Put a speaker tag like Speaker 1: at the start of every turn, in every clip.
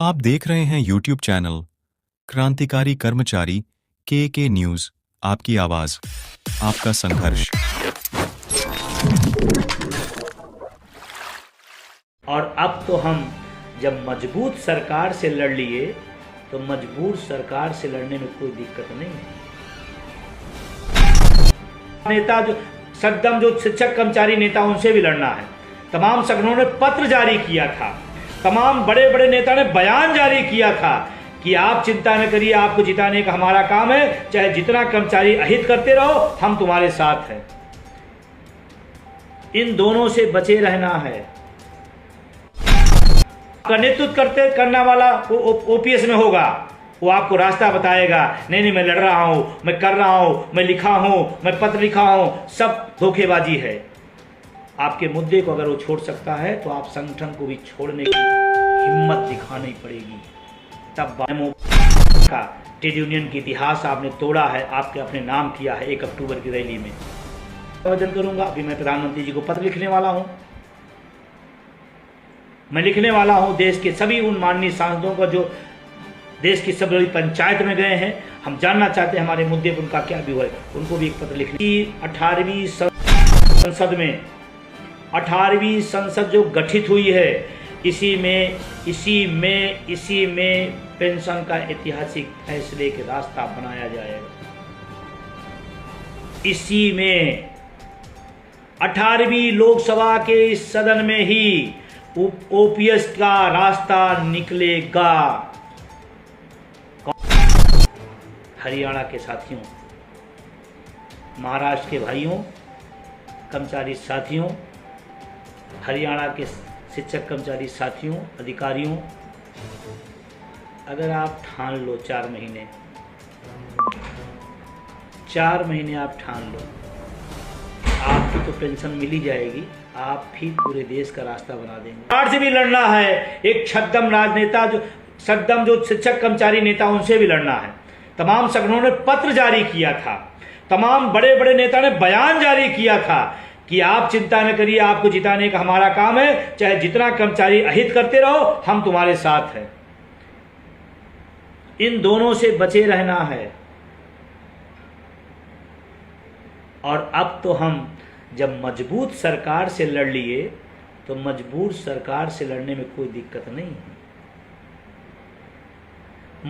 Speaker 1: आप देख रहे हैं YouTube चैनल क्रांतिकारी कर्मचारी के न्यूज। आपकी आवाज, आपका संघर्ष।
Speaker 2: और अब तो हम जब मजबूत सरकार से लड़ लिए तो मजबूर सरकार से लड़ने में कोई दिक्कत नहीं है। नेता जो सद्दम जो शिक्षक कर्मचारी नेता, उनसे भी लड़ना है। तमाम संगठनों ने पत्र जारी किया था, तमाम बड़े बड़े नेता ने बयान जारी किया था कि आप चिंता न करिए, आपको जिताने का हमारा काम है, चाहे जितना कर्मचारी अहित करते रहो, हम तुम्हारे साथ हैं। इन दोनों से बचे रहना है। आपका नेतृत्व करने वाला ओपीएस में होगा, वो आपको रास्ता बताएगा। नहीं, मैं लड़ रहा हूं, मैं कर रहा हूं, मैं लिखा हूं, मैं पत्र लिखा हूं, सब धोखेबाजी है। आपके मुद्दे को अगर वो छोड़ सकता है तो आप संगठन को भी छोड़ने की हिम्मत दिखानी पड़ेगी। तब का ट्रेड यूनियन की इतिहास आपने तोड़ा है, आपके अपने नाम किया है 1 अक्टूबर की रैली में। आवेदन करूंगा, अभी मैं प्रधानमंत्री जी को पत्र लिखने वाला हूं। मैं लिखने वाला हूं देश के सभी उन माननीय सांसदों को जो देश की सब बड़ी पंचायत में गए हैं। हम जानना चाहते हैं हमारे मुद्दे पर उनका क्या व्यू है, उनको भी एक पत्र लिखने। 18वीं संसद में 18वीं संसद जो गठित हुई है, इसी में पेंशन का ऐतिहासिक फैसले के रास्ता बनाया जाएगा। इसी में 18वीं लोकसभा के इस सदन में ही ओपीएस का रास्ता निकलेगा। हरियाणा के साथियों, महाराष्ट्र के भाइयों, कर्मचारी साथियों, हरियाणा के शिक्षक कर्मचारी साथियों, अधिकारियों, अगर आप ठान लो 4 महीने आप ठान लो, आपकी तो पेंशन मिल ही जाएगी। आप भी पूरे देश का रास्ता बना देंगे। सरकार से भी लड़ना है। एक छद्म राजनेता जो शिक्षक कर्मचारी नेता, उनसे भी लड़ना है। तमाम संगठनों ने पत्र जारी किया था, तमाम बड़े बड़े नेता ने बयान जारी किया था कि आप चिंता न करिए, आपको जिताने का हमारा काम है, चाहे जितना कर्मचारी अहित करते रहो, हम तुम्हारे साथ हैं। इन दोनों से बचे रहना है। और अब तो हम जब मजबूत सरकार से लड़ लिए तो मजबूर सरकार से लड़ने में कोई दिक्कत नहीं है।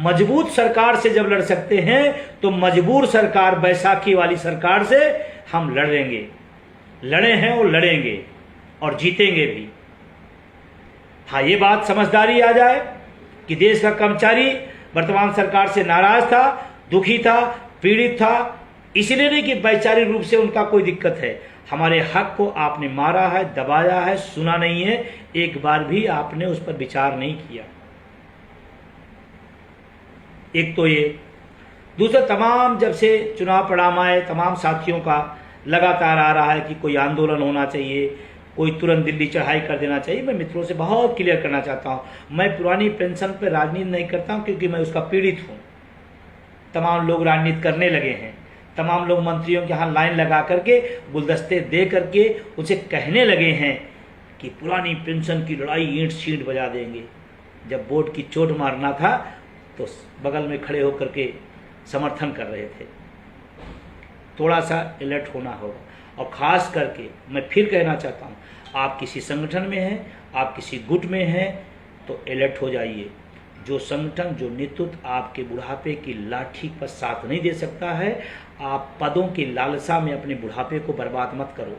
Speaker 2: मजबूत सरकार से जब लड़ सकते हैं तो मजबूर सरकार, बैसाखी वाली सरकार से हम लड़ेंगे, लड़े हैं और लड़ेंगे और जीतेंगे भी। हाँ, ये बात समझदारी आ जाए कि देश का कर्मचारी वर्तमान सरकार से नाराज था, दुखी था, पीड़ित था, इसलिए नहीं कि वैचारिक रूप से उनका कोई दिक्कत है। हमारे हक को आपने मारा है, दबाया है, सुना नहीं है, एक बार भी आपने उस पर विचार नहीं किया। एक तो ये, दूसरा, तमाम जब से चुनाव परिणाम आए, तमाम साथियों का लगातार आ रहा है कि कोई आंदोलन होना चाहिए, कोई तुरंत दिल्ली चढ़ाई कर देना चाहिए। मैं मित्रों से बहुत क्लियर करना चाहता हूं, मैं पुरानी पेंशन पर राजनीति नहीं करता हूं, क्योंकि मैं उसका पीड़ित हूं। तमाम लोग राजनीति करने लगे हैं, तमाम लोग मंत्रियों के यहाँ लाइन लगा करके, गुलदस्ते दे करके उनसे कहने लगे हैं कि पुरानी पेंशन की लड़ाई ईंट सींट बजा देंगे। जब वोट की चोट मारना था तो बगल में खड़े होकर के समर्थन कर रहे थे। थोड़ा सा अलर्ट होना होगा। और ख़ास करके मैं फिर कहना चाहता हूँ, आप किसी संगठन में हैं, आप किसी गुट में हैं, तो अलर्ट हो जाइए। जो संगठन, जो नेतृत्व आपके बुढ़ापे की लाठी पर साथ नहीं दे सकता है, आप पदों की लालसा में अपने बुढ़ापे को बर्बाद मत करो।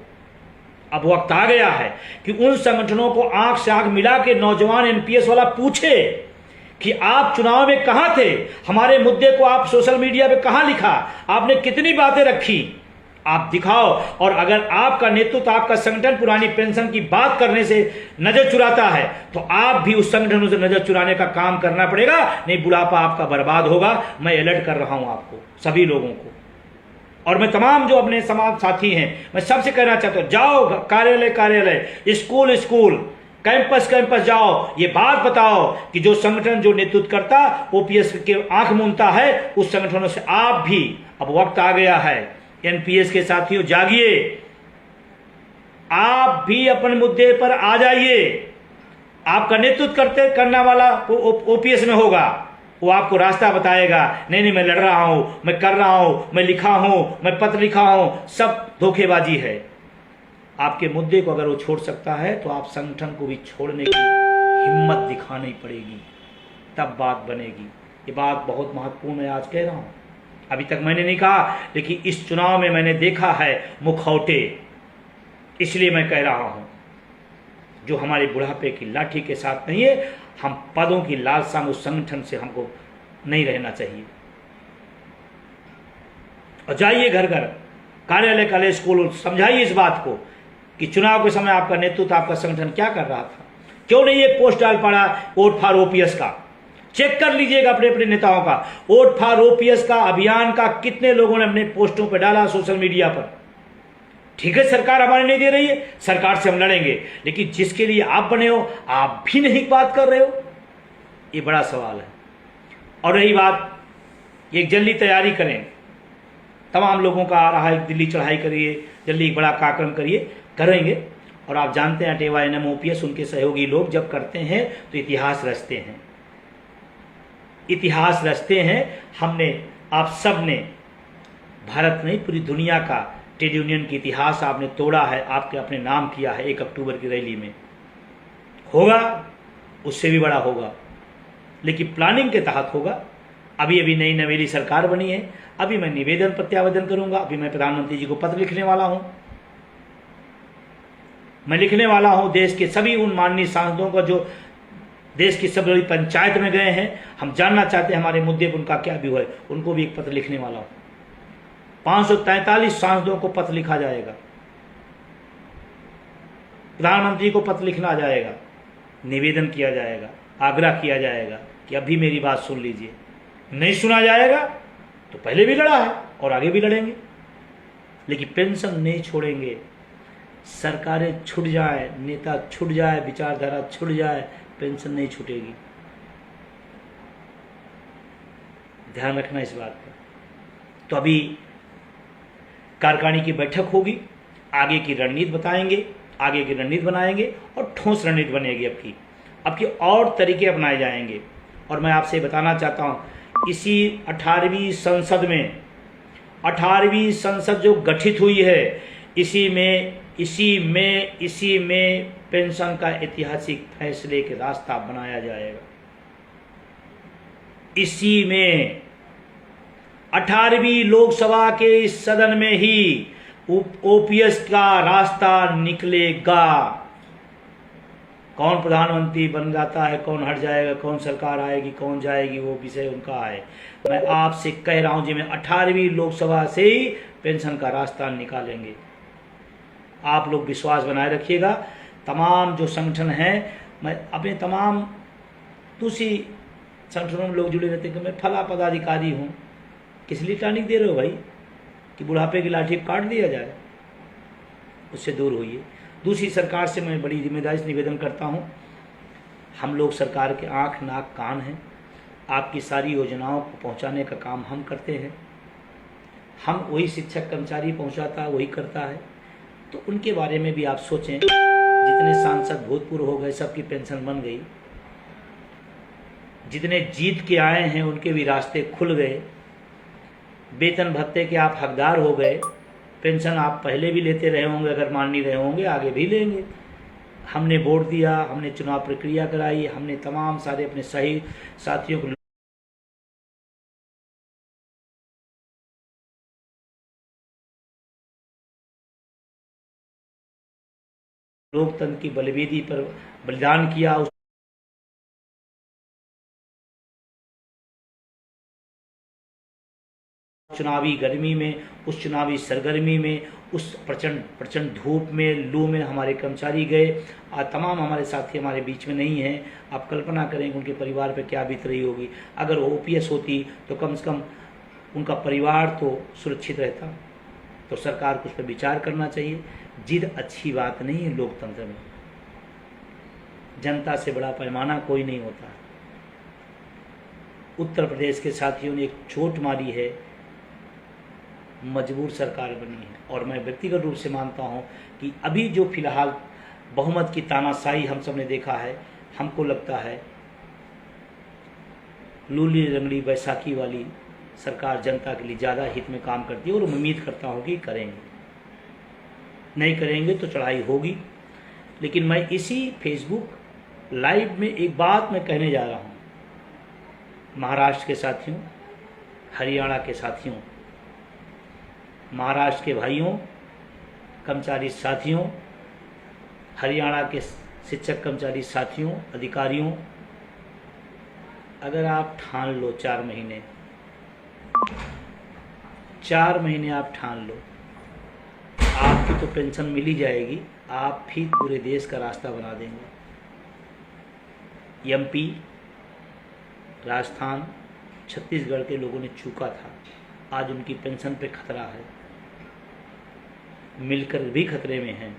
Speaker 2: अब वक्त आ गया है कि उन संगठनों को आंख से आंख मिला के नौजवान एनपीएस वाला पूछे कि आप चुनाव में कहां थे, हमारे मुद्दे को आप सोशल मीडिया पे कहां लिखा, आपने कितनी बातें रखी, आप दिखाओ। और अगर आपका नेतृत्व, आपका संगठन पुरानी पेंशन की बात करने से नजर चुराता है तो आप भी उस संगठनों से नजर चुराने का काम करना पड़ेगा, नहीं बुढ़ापा आपका बर्बाद होगा। मैं अलर्ट कर रहा हूं आपको, सभी लोगों को। और मैं तमाम जो अपने समाज साथी हैं, मैं सबसे कहना चाहता हूं, जाओ कार्यालय, स्कूल, कैंपस जाओ, ये बात बताओ कि जो संगठन, जो नेतृत्व करता, ओपीएस के आंख मूंदता है, उस संगठनों से आप भी, अब वक्त आ गया है। एनपीएस के साथियों, जागिए, आप भी अपने मुद्दे पर आ जाइए। आपका नेतृत्व करने वाला ओपीएस में होगा, वो आपको रास्ता बताएगा, नहीं नहीं मैं लड़ रहा हूं, मैं कर रहा हूं, मैं लिखा हूं, मैं पत्र लिखा हूं, सब धोखेबाजी है। आपके मुद्दे को अगर वो छोड़ सकता है तो आप संगठन को भी छोड़ने की हिम्मत दिखानी पड़ेगी, तब बात बनेगी। ये बात बहुत महत्वपूर्ण है, आज कह रहा हूं। अभी तक मैंने नहीं कहा, लेकिन इस चुनाव में मैंने देखा है मुखौटे, इसलिए मैं कह रहा हूं। जो हमारे बुढ़ापे की लाठी के साथ नहीं है, हम पदों की लालसा में उस संगठन से हमको नहीं रहना चाहिए। और जाइए घर घर, कार्यालय कॉलेज स्कूल, समझाइए इस बात को कि चुनाव के समय आपका नेतृत्व, आपका संगठन क्या कर रहा था। क्यों नहीं एक पोस्ट डाल पड़ा वोट फॉर ओपीएस का? चेक कर लीजिएगा अपने अपने नेताओं का, वोट फॉर ओपीएस का अभियान का कितने लोगों ने अपने पोस्टों पर डाला सोशल मीडिया पर। ठीक है, सरकार हमारे नहीं दे रही है, सरकार से हम लड़ेंगे, लेकिन जिसके लिए आप बने हो आप भी नहीं बात कर रहे हो, ये बड़ा सवाल है। और रही बात, एक जल्दी तैयारी करें, तमाम लोगों का आ रहा है दिल्ली चढ़ाई करिए, जल्दी एक बड़ा कार्यक्रम करिए, करेंगे। और आप जानते हैं अटेवा एनएम ओपीएस उनके सहयोगी लोग जब करते हैं तो इतिहास रचते हैं, इतिहास रचते हैं। हमने, आप सब ने, भारत नहीं पूरी दुनिया का ट्रेड यूनियन की इतिहास आपने तोड़ा है, आपके अपने नाम किया है 1 अक्टूबर की रैली में। होगा, उससे भी बड़ा होगा, लेकिन प्लानिंग के तहत होगा। अभी अभी नई नवेली सरकार बनी है, अभी मैं निवेदन प्रत्यावेदन करूंगा, अभी मैं प्रधानमंत्री जी को पत्र लिखने वाला हूं। मैं लिखने वाला हूं देश के सभी उन माननीय सांसदों का जो देश की सब बड़ी पंचायत में गए हैं, हम जानना चाहते हैं हमारे मुद्दे पर उनका क्या व्यू है, उनको भी एक पत्र लिखने वाला हूं। 543 सांसदों को पत्र लिखा जाएगा, प्रधानमंत्री को पत्र लिखना जाएगा, निवेदन किया जाएगा, आग्रह किया जाएगा कि अभी मेरी बात सुन लीजिए। नहीं सुना जाएगा तो पहले भी लड़ा है और आगे भी लड़ेंगे, लेकिन पेंशन नहीं छोड़ेंगे। सरकारें छूट जाए, नेता छूट जाए, विचारधारा छूट जाए, पेंशन नहीं छूटेगी। ध्यान रखना इस बात का। तो अभी कार्यकारिणी की बैठक होगी, आगे की रणनीति बताएंगे, आगे की रणनीति बनाएंगे और ठोस रणनीति बनेगी। अब की और तरीके अपनाए जाएंगे। और मैं आपसे बताना चाहता हूं, इसी 18वीं संसद में, 18वीं संसद जो गठित हुई है, इसी में पेंशन का ऐतिहासिक फैसले के रास्ता बनाया जाएगा। इसी में 18वीं लोकसभा के इस सदन में ही ओपीएस का रास्ता निकलेगा। कौन प्रधानमंत्री बन जाता है, कौन हट जाएगा, कौन सरकार आएगी, कौन जाएगी, वो विषय उनका है। मैं आपसे कह रहा हूं जी, मैं 18वीं लोकसभा से ही पेंशन का रास्ता निकालेंगे। आप लोग विश्वास बनाए रखिएगा। तमाम जो संगठन हैं, मैं अपने तमाम दूसरी संगठनों में लोग जुड़े रहते हैं कि मैं फला पदाधिकारी हूँ, किस लिए टॉनिक दे रहे हो भाई कि बुढ़ापे की लाठी काट दिया जाए? उससे दूर होइए। दूसरी सरकार से मैं बड़ी जिम्मेदारी से निवेदन करता हूँ, हम लोग सरकार के आँख नाक कान हैं, आपकी सारी योजनाओं को पहुँचाने का काम हम करते हैं। हम वही शिक्षक कर्मचारी पहुँचाता है, वही करता है। तो उनके बारे में भी आप सोचें। जितने सांसद भूतपूर्व हो गए सबकी पेंशन बन गई, जितने जीत के आए हैं उनके भी रास्ते खुल गए, वेतन भत्ते के आप हकदार हो गए, पेंशन आप पहले भी लेते रहे होंगे, अगर मान नहीं रहे होंगे आगे भी लेंगे। हमने वोट दिया, हमने चुनाव प्रक्रिया कराई, हमने तमाम सारे अपने सही साथियों को लोकतंत्र की बलिवेदी पर बलिदान किया। उस चुनावी गर्मी में, उस चुनावी सरगर्मी में, उस प्रचंड धूप में, लू में हमारे कर्मचारी गए। आज तमाम हमारे साथी हमारे बीच में नहीं हैं। आप कल्पना करें उनके परिवार पर क्या बीत रही होगी। अगर ओपीएस होती तो कम से कम उनका परिवार तो सुरक्षित रहता। तो सरकार को उस पर विचार करना चाहिए। जिद अच्छी बात नहीं है लोकतंत्र में। जनता से बड़ा पैमाना कोई नहीं होता। उत्तर प्रदेश के साथियों ने एक चोट मारी है, मजबूर सरकार बनी है। और मैं व्यक्तिगत रूप से मानता हूं कि अभी जो फिलहाल बहुमत की तानाशाही हम सब ने देखा है, हमको लगता है लूली रंगली बैसाखी वाली सरकार जनता के लिए ज़्यादा हित में काम करती है और उम्मीद करता हूँ कि करेंगे। नहीं करेंगे तो चढ़ाई होगी। लेकिन मैं इसी फेसबुक लाइव में एक बात मैं कहने जा रहा हूँ, महाराष्ट्र के साथियों, हरियाणा के साथियों, महाराष्ट्र के भाइयों, कर्मचारी साथियों, हरियाणा के शिक्षक कर्मचारी साथियों, अधिकारियों, अगर आप ठान लो 4 महीने आप ठान लो, आपकी तो पेंशन मिल ही जाएगी, आप फिर पूरे देश का रास्ता बना देंगे। एमपी, राजस्थान, छत्तीसगढ़ के लोगों ने चूका था, आज उनकी पेंशन पे खतरा है, मिलकर भी खतरे में हैं।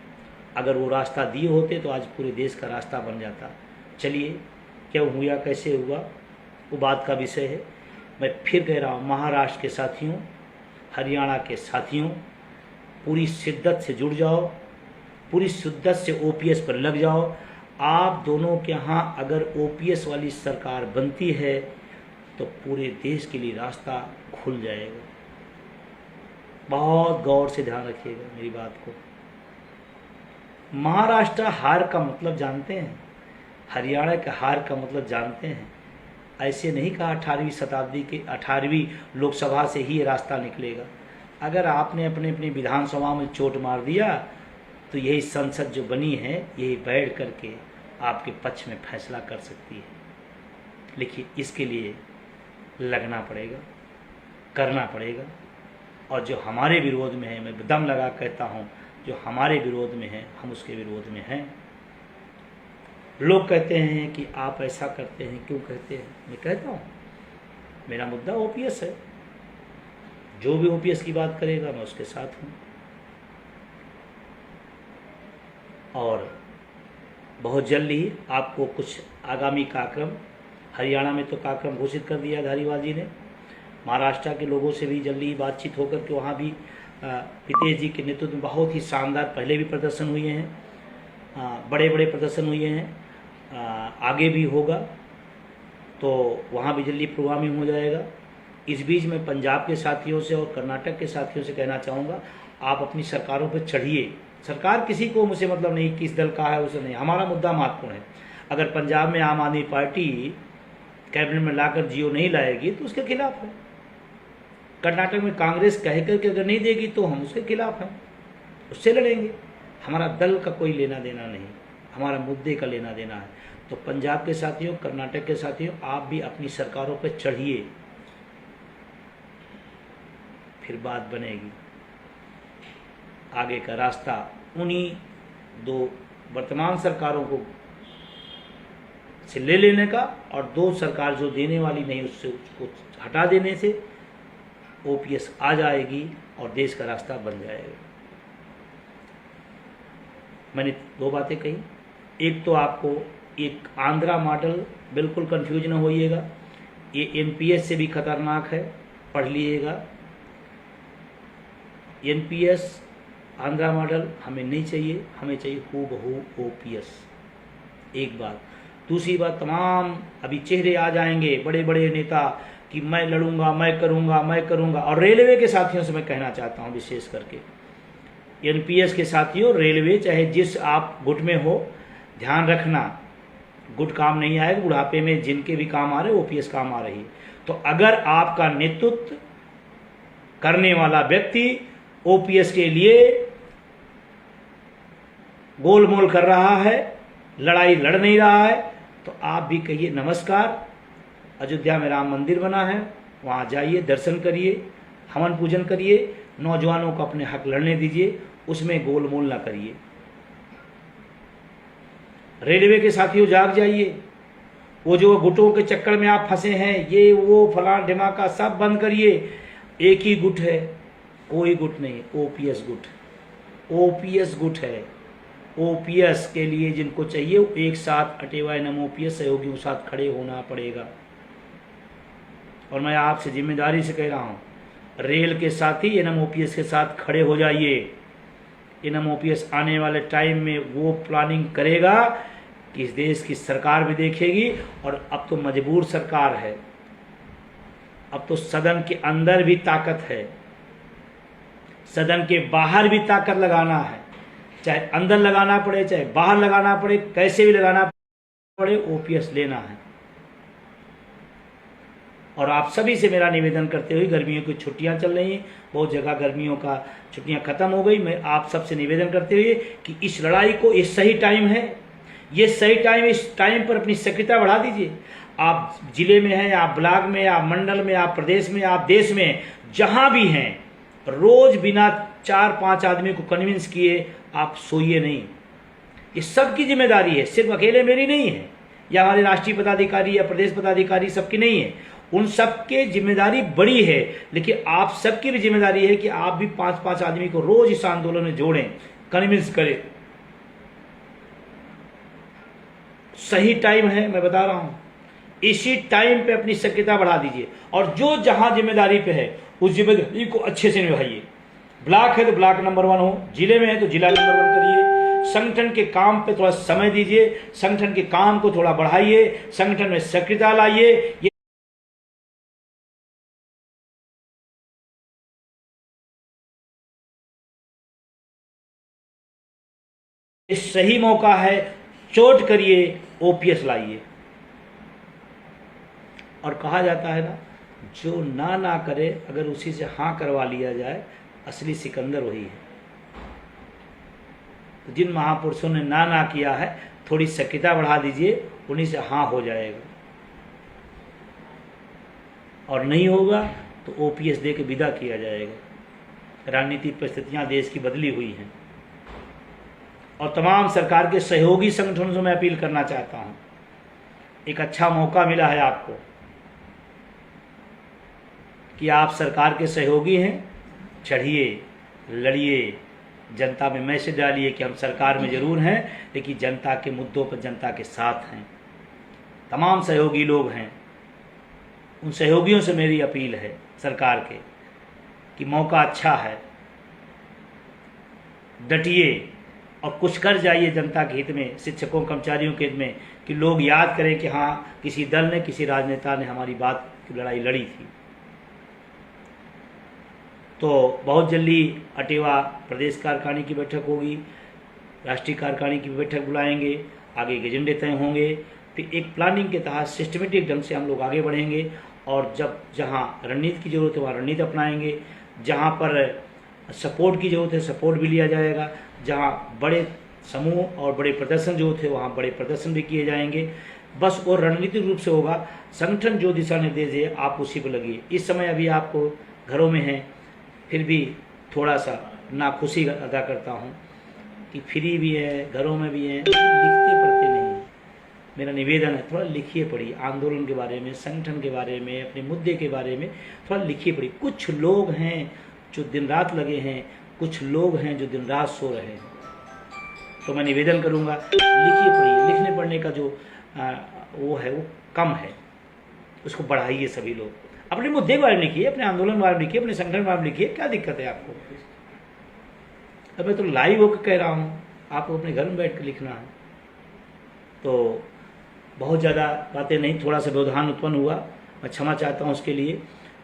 Speaker 2: अगर वो रास्ता दिए होते तो आज पूरे देश का रास्ता बन जाता। चलिए, क्या हुआ, कैसे हुआ, वो बात का विषय है। मैं फिर कह रहा हूँ, महाराष्ट्र के साथियों, हरियाणा के साथियों, पूरी शिद्दत से जुड़ जाओ, पूरी शिद्दत से ओपीएस पर लग जाओ। आप दोनों के यहाँ अगर ओपीएस वाली सरकार बनती है तो पूरे देश के लिए रास्ता खुल जाएगा। बहुत गौर से ध्यान रखिएगा मेरी बात को। महाराष्ट्र हार का मतलब जानते हैं, हरियाणा के हार का मतलब जानते हैं। ऐसे नहीं कहा 18वीं शताब्दी के 18वीं लोकसभा से ही ये रास्ता निकलेगा। अगर आपने अपने अपने विधानसभा में चोट मार दिया तो यही संसद जो बनी है यही बैठ करके आपके पक्ष में फैसला कर सकती है। लेकिन इसके लिए लगना पड़ेगा, करना पड़ेगा। और जो हमारे विरोध में है, मैं दम लगा कहता हूँ, जो हमारे विरोध में है हम उसके विरोध में हैं। लोग कहते हैं कि आप ऐसा करते हैं, क्यों कहते हैं? मैं कहता हूँ मेरा मुद्दा ओपीएस है, जो भी ओपीएस की बात करेगा मैं उसके साथ हूँ। और बहुत जल्द ही आपको कुछ आगामी कार्यक्रम, हरियाणा में तो कार्यक्रम घोषित कर दिया धारीवाल जी ने, महाराष्ट्र के लोगों से भी जल्दी बातचीत होकर के वहाँ भी पितेश जी के नेतृत्व में बहुत ही शानदार पहले भी प्रदर्शन हुए हैं, बड़े बड़े प्रदर्शन हुए हैं, आगे भी होगा, तो वहाँ भी जल्दी प्रोग्रामिंग हो जाएगा। इस बीच में पंजाब के साथियों से और कर्नाटक के साथियों से कहना चाहूँगा, आप अपनी सरकारों पर चढ़िए। सरकार किसी को मुझसे मतलब नहीं किस दल का है उसे नहीं, हमारा मुद्दा महत्वपूर्ण है। अगर पंजाब में आम आदमी पार्टी कैबिनेट में लाकर जियो नहीं लाएगी तो उसके खिलाफ है। कर्नाटक में कांग्रेस कह करके अगर नहीं देगी तो हम उसके खिलाफ हैं, उससे लड़ेंगे। हमारा दल का कोई लेना देना नहीं, हमारा मुद्दे का लेना देना है। तो पंजाब के साथियों, कर्नाटक के साथियों, आप भी अपनी सरकारों पर चढ़िए, फिर बात बनेगी। आगे का रास्ता उन्हीं दो वर्तमान सरकारों को से ले लेने का और दो सरकार जो देने वाली नहीं उससे उसको हटा देने से ओपीएस आ जाएगी और देश का रास्ता बन जाएगा। मैंने 2 बातें कही। एक तो आपको एक आंध्रा मॉडल, बिल्कुल कंफ्यूज न होइएगा, ये एनपीएस से भी खतरनाक है, पढ़ लीजिएगा। एनपीएस आंध्रा मॉडल हमें नहीं चाहिए, हमें चाहिए हूबहू ओपीएस। एक बात। दूसरी बात, तमाम अभी चेहरे आ जाएंगे बड़े बड़े नेता कि मैं लड़ूंगा, मैं करूंगा। और रेलवे के साथियों से मैं कहना चाहता हूं, विशेष करके एनपीएस के साथियों, रेलवे चाहे जिस आप गुट में हो, ध्यान रखना गुट काम नहीं आएगा। बुढ़ापे में जिनके भी काम आ रहे ओपीएस काम आ रही है। तो अगर आपका नेतृत्व करने वाला व्यक्ति ओपीएस के लिए गोलमोल कर रहा है, लड़ाई लड़ नहीं रहा है, तो आप भी कहिए नमस्कार, अयोध्या में राम मंदिर बना है, वहाँ जाइए, दर्शन करिए, हवन पूजन करिए, नौजवानों को अपने हक लड़ने दीजिए, उसमें गोलमोल ना करिए। रेलवे के साथियों जाग जाइए, वो जो गुटों के चक्कर में आप फंसे हैं, ये वो फलान ढिमाका सब बंद करिए। एक ही गुट है, कोई गुट नहीं, ओपीएस गुट, ओपीएस गुट है। ओपीएस के लिए जिनको चाहिए वो एक साथ अटेवा एनएम ओपीएस सहयोगियों के साथ खड़े होना पड़ेगा। और मैं आपसे जिम्मेदारी से कह रहा हूँ, रेल के साथ ही एनएम ओपीएस के साथ खड़े हो जाइए। एनएम ओपीएस आने वाले टाइम में वो प्लानिंग करेगा कि इस देश की सरकार भी देखेगी, और अब तो मजबूर सरकार है, अब तो सदन के अंदर भी ताकत है, सदन के बाहर भी ताकत लगाना है, चाहे अंदर लगाना पड़े चाहे बाहर लगाना पड़े, कैसे भी लगाना पड़े, ओपीएस लेना है। और आप सभी से मेरा निवेदन करते हुए, गर्मियों की छुट्टियां चल रही हैं, बहुत जगह गर्मियों का छुट्टियां खत्म हो गई, मैं आप सबसे निवेदन करते हुए कि इस लड़ाई को, ये सही टाइम है, ये सही टाइम, इस टाइम पर अपनी सक्रियता बढ़ा दीजिए। आप जिले में हैं, आप ब्लॉक में, आप मंडल में, आप प्रदेश में, आप देश में, जहां भी हैं, रोज बिना 4-5 आदमी को कन्विंस किए आप सोइए नहीं। ये सबकी जिम्मेदारी है, सिर्फ अकेले मेरी नहीं है, या हमारे राष्ट्रीय पदाधिकारी या प्रदेश पदाधिकारी सबकी नहीं है, उन सबके जिम्मेदारी बड़ी है, लेकिन आप सबकी भी जिम्मेदारी है कि आप भी 5-5 आदमी को रोज इस आंदोलन में जोड़ें, कन्विंस करें। सही टाइम है, मैं बता रहा हूं, इसी टाइम पे अपनी सक्रियता बढ़ा दीजिए, और जो जहां जिम्मेदारी पे है उस जिम्मेदारी को अच्छे से निभाइए। ब्लॉक है तो ब्लॉक नंबर 1 हो, जिले में है तो जिला नंबर 1 करिए, संगठन के काम पे थोड़ा समय दीजिए, संगठन के काम को थोड़ा बढ़ाइए, संगठन में सक्रियता लाइए। ये सही मौका है, चोट करिए, ओपीएस लाइए। और कहा जाता है ना, जो ना करे अगर उसी से हाँ करवा लिया जाए, असली सिकंदर वही है। तो जिन महापुरुषों ने ना किया है, थोड़ी सक्रियता बढ़ा दीजिए, उन्हीं से हाँ हो जाएगा, और नहीं होगा तो ओपीएस दे के विदा किया जाएगा। राजनीतिक परिस्थितियां देश की बदली हुई हैं, और तमाम सरकार के सहयोगी संगठनों से मैं अपील करना चाहता हूं, एक अच्छा मौका मिला है आपको कि आप सरकार के सहयोगी हैं, चढ़िए, लड़िए, जनता में मैसेज डालिए कि हम सरकार में जरूर हैं, लेकिन जनता के मुद्दों पर जनता के साथ हैं। तमाम सहयोगी लोग हैं, उन सहयोगियों से मेरी अपील है सरकार के कि मौका अच्छा है, डटिए और कुछ कर जाइए जनता के हित में, शिक्षकों कर्मचारियों के हित में, कि लोग याद करें कि हाँ, किसी दल ने, किसी राजनेता ने हमारी बात की लड़ाई लड़ी थी। तो बहुत जल्दी अटेवा प्रदेश कार्यकारिणी की बैठक होगी, राष्ट्रीय कार्यकारिणी की बैठक बुलाएंगे, आगे के एजेंडे तय होंगे, फिर एक प्लानिंग के तहत सिस्टमेटिक ढंग से हम लोग आगे बढ़ेंगे, और जब जहां रणनीति की जरूरत है वहाँ रणनीति अपनाएंगे, जहां पर सपोर्ट की जरूरत है सपोर्ट भी लिया जाएगा, जहां बड़े समूह और बड़े प्रदर्शन जो थे वहाँ बड़े प्रदर्शन भी किए जाएंगे। बस वो रणनीतिक रूप से होगा, संगठन जो दिशा निर्देश है आप उसी पर लगिए। इस समय अभी आपको घरों में हैं, फिर भी थोड़ा सा नाखुशी अदा करता हूँ कि फ्री भी है, घरों में भी हैं, लिखते पढ़ते नहीं हैं। मेरा निवेदन है, थोड़ा लिखिए पढ़िए, आंदोलन के बारे में, संगठन के बारे में, अपने मुद्दे के बारे में थोड़ा लिखिए पढ़िए। कुछ लोग हैं जो दिन रात लगे हैं, कुछ लोग हैं जो दिन रात सो रहे हैं, तो मैं निवेदन करूंगा लिखिए पढ़िए। लिखने पढ़ने का जो वो है वो कम है, उसको बढ़ाइए। सभी लोग अपने मुद्दे के बारे में लिखिए, अपने आंदोलन के बारे में लिखिए, अपने संगठन के बारे में लिखिए, क्या दिक्कत है आपको? अब मैं तो लाइव होकर कह रहा हूँ, आपको अपने घर में बैठ कर लिखना है। तो बहुत ज़्यादा बातें नहीं, थोड़ा सा व्यवधान उत्पन्न हुआ, मैं क्षमा चाहता हूँ उसके लिए।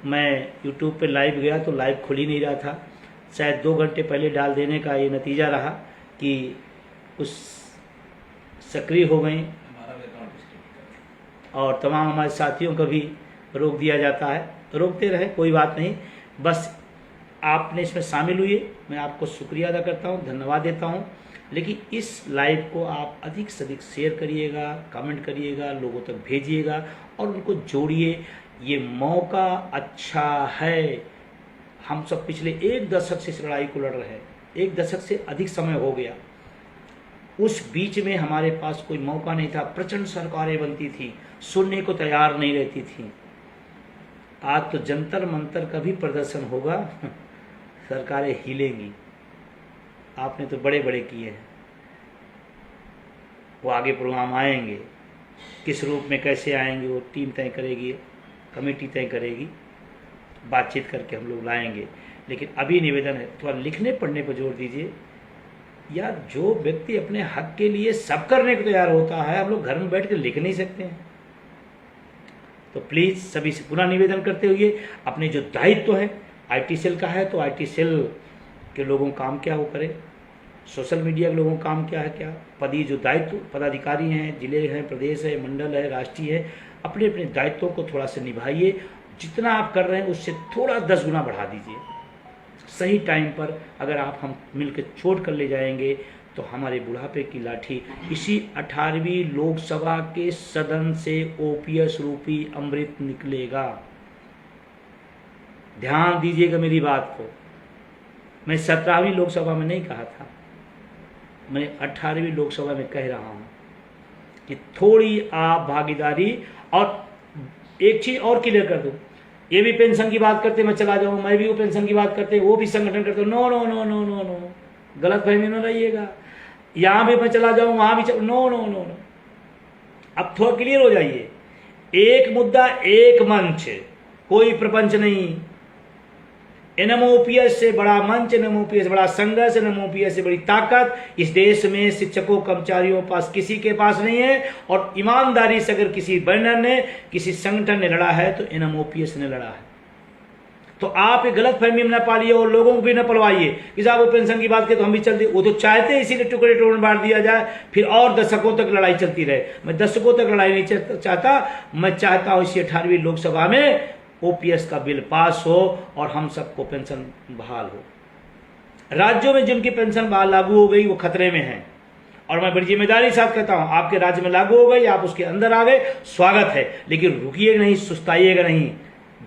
Speaker 2: मैं यूट्यूब पे लाइव गया तो लाइव खुल ही नहीं रहा था, शायद 2 घंटे पहले डाल देने का ये नतीजा रहा कि कुछ सक्रिय हो गई, और तमाम हमारे साथियों को भी रोक दिया जाता है। रोकते रहे, कोई बात नहीं, बस आपने इसमें शामिल हुए, मैं आपको शुक्रिया अदा करता हूँ, धन्यवाद देता हूँ। लेकिन इस लाइव को आप अधिक से अधिक शेयर करिएगा, कमेंट करिएगा, लोगों तक भेजिएगा और उनको जोड़िए। ये मौका अच्छा है। हम सब पिछले 1 दशक से इस लड़ाई को लड़ रहे हैं, 1 दशक से अधिक समय हो गया। उस बीच में हमारे पास कोई मौका नहीं था, प्रचंड सरकारें बनती थी, सुनने को तैयार नहीं रहती थी। आज तो जंतर मंतर का भी प्रदर्शन होगा, सरकारें हिलेंगी। आपने तो बड़े बड़े किए हैं, वो आगे प्रोग्राम आएंगे, किस रूप में कैसे आएंगे वो टीम तय करेगी, कमेटी तय करेगी, बातचीत करके हम लोग लाएंगे। लेकिन अभी निवेदन है, थोड़ा लिखने पढ़ने पर जोर दीजिए, यार जो व्यक्ति अपने हक के लिए सब करने को तैयार होता है, हम लोग घर में बैठ कर लिख नहीं सकते हैं। तो प्लीज सभी से पुनः निवेदन करते हुए अपने जो दायित्व है, आईटी सेल का है तो आईटी सेल के लोगों काम क्या वो करें, सोशल मीडिया के लोगों का काम क्या है, क्या पदी जो दायित्व पदाधिकारी हैं, जिले हैं, प्रदेश है, मंडल है, राष्ट्रीय है, अपने अपने दायित्वों को थोड़ा सा निभाइए। जितना आप कर रहे हैं उससे थोड़ा 10 गुना बढ़ा दीजिए। सही टाइम पर अगर आप हम मिलकर छोड़ कर ले जाएंगे तो हमारे बुढ़ापे की लाठी इसी 18वीं लोकसभा के सदन से ओपीएस रूपी अमृत निकलेगा। ध्यान दीजिएगा मेरी बात को। मैं 17वीं लोकसभा में नहीं कहा था, मैं 18वीं लोकसभा में कह रहा हूं कि थोड़ी आप भागीदारी। और एक चीज और क्लियर कर दूं, ये भी पेंशन की बात करते मैं चला जाऊं, मैं भी वो पेंशन की बात करते वो भी संगठन करते, no no no no no no, गलत फहमी में रहिएगा। यहां भी मैं चला जाऊं वहां भी नो नो नो नो। अब थोड़ा क्लियर हो जाइए, एक मुद्दा एक मंच, कोई प्रपंच नहीं। एनएमओपीएस से बड़ा मंच, एनएमओपीएस से बड़ा संघर्ष, एनएमओपीएस से बड़ी ताकत इस देश में शिक्षकों कर्मचारियों पास किसी के पास नहीं है। और ईमानदारी से अगर किसी बैनर ने, किसी संगठन ने लड़ा है तो एनएमओपीएस ने लड़ा है। तो आप एक गलत फहमी में न पालिए और लोगों को भी न पलवाइए कि साहब वो पेंशन की बात की तो हम भी चलते, वो तो चाहते हैं इसीलिए टुकड़े टुकड़े बांट दिया जाए, फिर और दशकों तक लड़ाई चलती रहे। मैं दशकों तक लड़ाई नहीं चाहता, मैं चाहता हूं इसी 18वीं लोकसभा में ओपीएस का बिल पास हो और हम सबको पेंशन बहाल हो। राज्यों में जिनकी पेंशन बहाल लागू हो गई वो खतरे में हैं, और मैं बड़ी जिम्मेदारी साथ कहता हूं आपके राज्य में लागू हो गई, आप उसके अंदर आ गए, स्वागत है, लेकिन रुकिएगा नहीं, सुस्ताइएगा नहीं।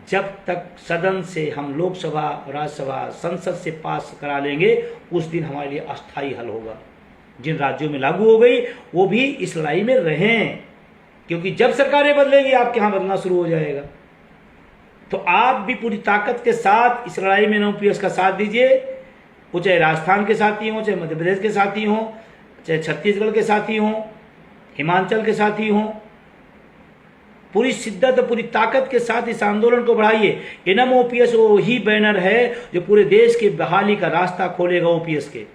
Speaker 2: जब तक सदन से हम लोकसभा, राज्यसभा, संसद से पास करा लेंगे उस दिन हमारे लिए अस्थायी हल होगा। जिन राज्यों में लागू हो गई वो भी इस लड़ाई में रहें, क्योंकि जब सरकारें बदलेगी आपके यहां बदलना शुरू हो जाएगा। तो आप भी पूरी ताकत के साथ इस लड़ाई में एनओपीएस का साथ दीजिए। वो चाहे राजस्थान के साथी हों, चाहे मध्य प्रदेश के साथी हों, चाहे छत्तीसगढ़ के साथी हों, हिमाचल के साथी हों, पूरी शिद्दत और पूरी ताकत के साथ इस आंदोलन को बढ़ाइए। एनएमओपीएस वो ही बैनर है जो पूरे देश की बहाली का रास्ता खोलेगा ओपीएस के।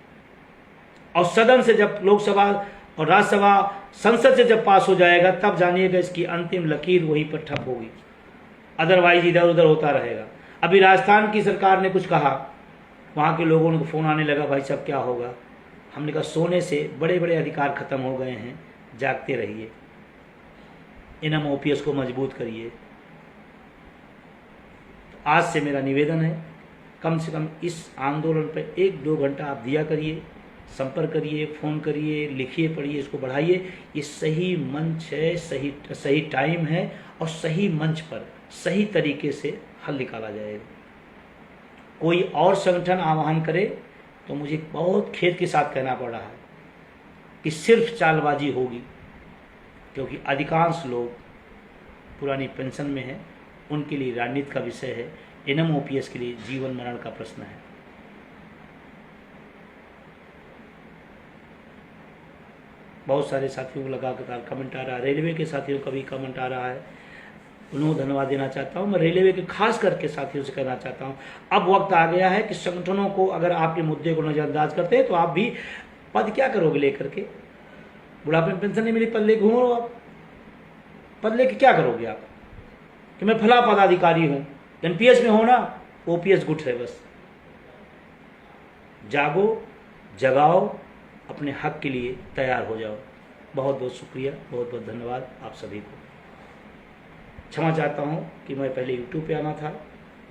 Speaker 2: और सदन से जब लोकसभा और राज्यसभा, संसद से जब पास हो जाएगा तब जानिएगा इसकी अंतिम लकीर वहीं पर ठप होगी, अदरवाइज इधर उधर होता रहेगा। अभी राजस्थान की सरकार ने कुछ कहा, वहाँ के लोगों को फ़ोन आने लगा, भाई साहब क्या होगा। हमने कहा सोने से बड़े बड़े अधिकार खत्म हो गए हैं, जागते रहिए, एनएमओपीएस को मजबूत करिए। आज से मेरा निवेदन है, कम से कम इस आंदोलन पर 1-2 घंटा आप दिया करिए, संपर्क करिए, फ़ोन करिए, लिखिए, पढ़िए, इसको बढ़ाइए। ये सही मंच है, सही टाइम है, और सही मंच पर सही तरीके से हल निकाला जाएगा। कोई और संगठन आह्वान करे तो मुझे बहुत खेद के साथ कहना पड़ रहा है कि सिर्फ चालबाजी होगी, क्योंकि अधिकांश लोग पुरानी पेंशन में हैं, उनके लिए राजनीति का विषय है, एनएमओपीएस के लिए जीवन मरण का प्रश्न है। बहुत सारे साथियों को लगातार कमेंट आ रहा है, रेलवे के साथियों का भी कमेंट आ रहा है, उन्हें धन्यवाद देना चाहता हूं। मैं रेलवे के खास करके साथियों से कहना चाहता हूं, अब वक्त आ गया है कि संगठनों को, अगर आपके मुद्दे को नजरअंदाज करते हैं तो आप भी पद क्या करोगे लेकर के, बुढ़ापे में पेंशन नहीं मिली, पद घूमो, आप पद लेके क्या करोगे आप कि मैं फला पदाधिकारी हूं, एनपीएस में हो ना, ओपीएस गुट है बस। जागो, जगाओ, अपने हक के लिए तैयार हो जाओ। बहुत बहुत शुक्रिया, बहुत बहुत धन्यवाद आप सभी को। क्षमा चाहता हूं कि मैं पहले यूट्यूब पे आना था,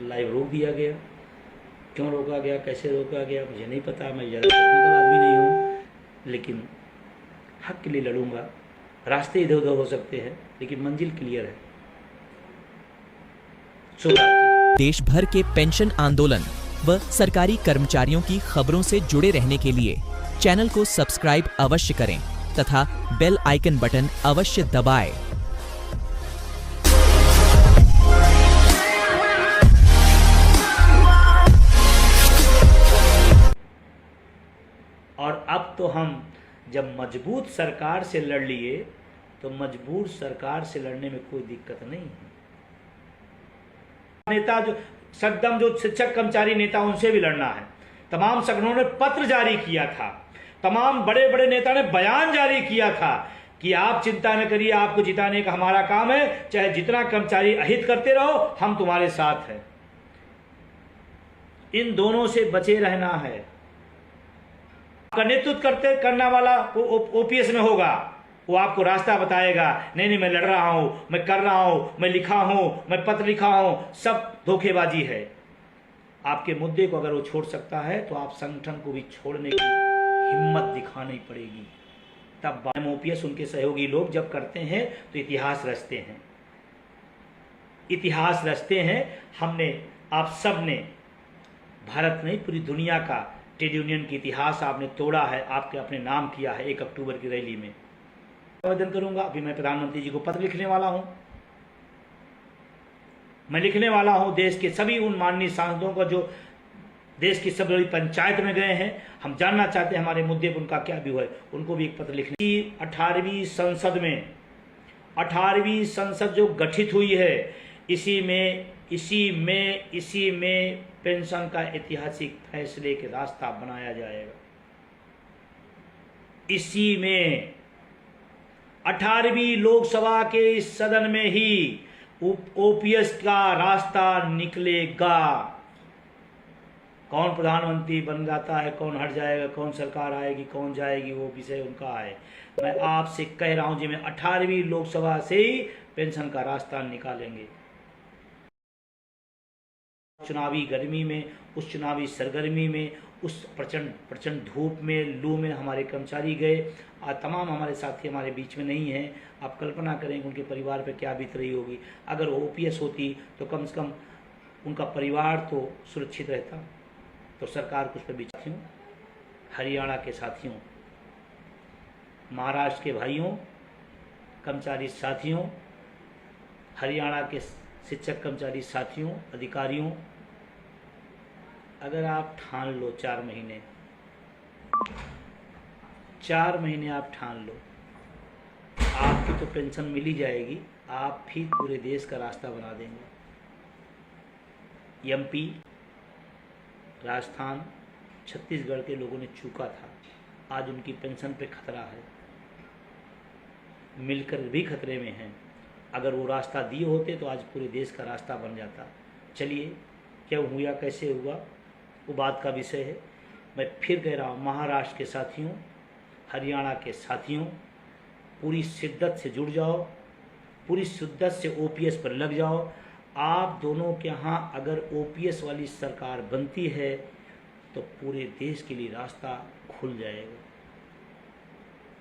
Speaker 2: लाइव रोक दिया गया। क्यों रोका गया, कैसे रोका गया मुझे नहीं पता, मैं ज़्यादा टेक्निकल आदमी नहीं हूँ, लेकिन हक के लिए लड़ूंगा। रास्ते इधर उधर हो सकते हैं लेकिन मंजिल क्लियर है।
Speaker 3: देश भर के पेंशन आंदोलन व सरकारी कर्मचारियों की खबरों से जुड़े रहने के लिए चैनल को सब्सक्राइब अवश्य करें तथा बेल आइकन बटन अवश्य दबाएं।
Speaker 2: और अब तो हम जब मजबूत सरकार से लड़ लिए तो मजबूत सरकार से लड़ने में कोई दिक्कत नहीं है। नेता जो सदम, जो शिक्षक कर्मचारी नेता, उनसे भी लड़ना है। तमाम संगठनों ने पत्र जारी किया था, तमाम बड़े बड़े नेता ने बयान जारी किया था कि आप चिंता न करिए, आपको जिताने का हमारा काम है, चाहे जितना कर्मचारी अहित करते रहो, हम तुम्हारे साथ हैं। इन दोनों से बचे रहना है। आपका नेतृत्व करने वाला ओपीएस में होगा, वो आपको रास्ता बताएगा, नहीं मैं लड़ रहा हूं, मैं कर रहा हूं, मैं लिखा हूं, मैं पत्र लिखा हूं, सब धोखेबाजी है। आपके मुद्दे को अगर वो छोड़ सकता है तो आप संगठन को भी छोड़ने की हिम्मत दिखानी पड़ेगी। तब ओपीएस उनके सहयोगी लोग जब करते हैं तो इतिहास रचते हैं, इतिहास रचते हैं। हमने, आप सब ने, भारत नहीं पूरी दुनिया का ट्रेड यूनियन की इतिहास आपने तोड़ा है, आपके अपने नाम किया है 1 अक्टूबर की रैली में। आवेदन करूंगा, अभी मैं प्रधानमंत्री जी को पत्र लिखने वाला हूं। मैं लिखने वाला हूं देश के सभी उन माननीय सांसदों को जो देश की सब बड़ी पंचायत में गए हैं। हम जानना चाहते हैं हमारे मुद्दे पर उनका क्या व्यू है, उनको भी एक पत्र लिखने। 18वीं संसद में, 18वीं संसद जो गठित हुई है, इसी में पेंशन का ऐतिहासिक फैसले के रास्ता बनाया जाएगा। इसी में 18वीं लोकसभा के इस सदन में ही ओपीएस का रास्ता निकलेगा। कौन प्रधानमंत्री बन जाता है, कौन हट जाएगा, कौन सरकार आएगी, कौन जाएगी, वो विषय उनका है। मैं आपसे कह रहा हूं जी, मैं 18वीं लोकसभा से ही पेंशन का रास्ता निकालेंगे। चुनावी गर्मी में, उस चुनावी सरगर्मी में, उस प्रचंड धूप में, लू में हमारे कर्मचारी गए। आज तमाम हमारे साथी हमारे बीच में नहीं हैं। आप कल्पना करें उनके परिवार पर क्या बीत रही होगी। अगर ओपीएस होती तो कम से कम उनका परिवार तो सुरक्षित रहता। तो सरकार कुछ पर साथियों, हरियाणा के साथियों, महाराष्ट्र के भाइयों, कर्मचारी साथियों, हरियाणा के शिक्षक कर्मचारी साथियों, अधिकारियों, अगर आप ठान लो 4 महीने आप ठान लो, आपकी तो पेंशन मिल ही जाएगी। आप भी पूरे देश का रास्ता बना देंगे। एमपी, राजस्थान, छत्तीसगढ़ के लोगों ने चूका था, आज उनकी पेंशन पे खतरा है, मिलकर भी खतरे में हैं। अगर वो रास्ता दिए होते तो आज पूरे देश का रास्ता बन जाता। चलिए, क्या हुआ, कैसे हुआ, वो बात का विषय है। मैं फिर कह रहा हूँ, महाराष्ट्र के साथियों, हरियाणा के साथियों, पूरी शिद्दत से जुड़ जाओ, पूरी शिद्दत से ओपीएस पर लग जाओ। आप दोनों के यहाँ अगर ओपीएस वाली सरकार बनती है तो पूरे देश के लिए रास्ता खुल जाएगा।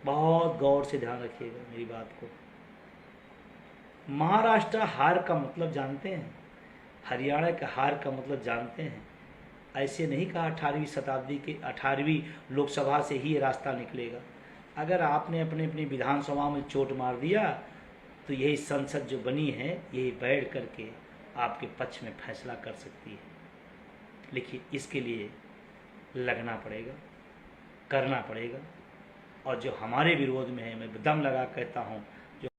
Speaker 2: बहुत गौर से ध्यान रखिएगा मेरी बात को। महाराष्ट्र हार का मतलब जानते हैं, हरियाणा का हार का मतलब जानते हैं। ऐसे नहीं कहा 18वीं शताब्दी के 18वीं लोकसभा से ही ये रास्ता निकलेगा। अगर आपने अपने अपनी विधानसभा में चोट मार दिया तो यही संसद जो बनी है, यही बैठ करके आपके पक्ष में फैसला कर सकती है। लेकिन इसके लिए लगना पड़ेगा, करना पड़ेगा। और जो हमारे विरोध में है, मैं दम लगा कहता हूँ,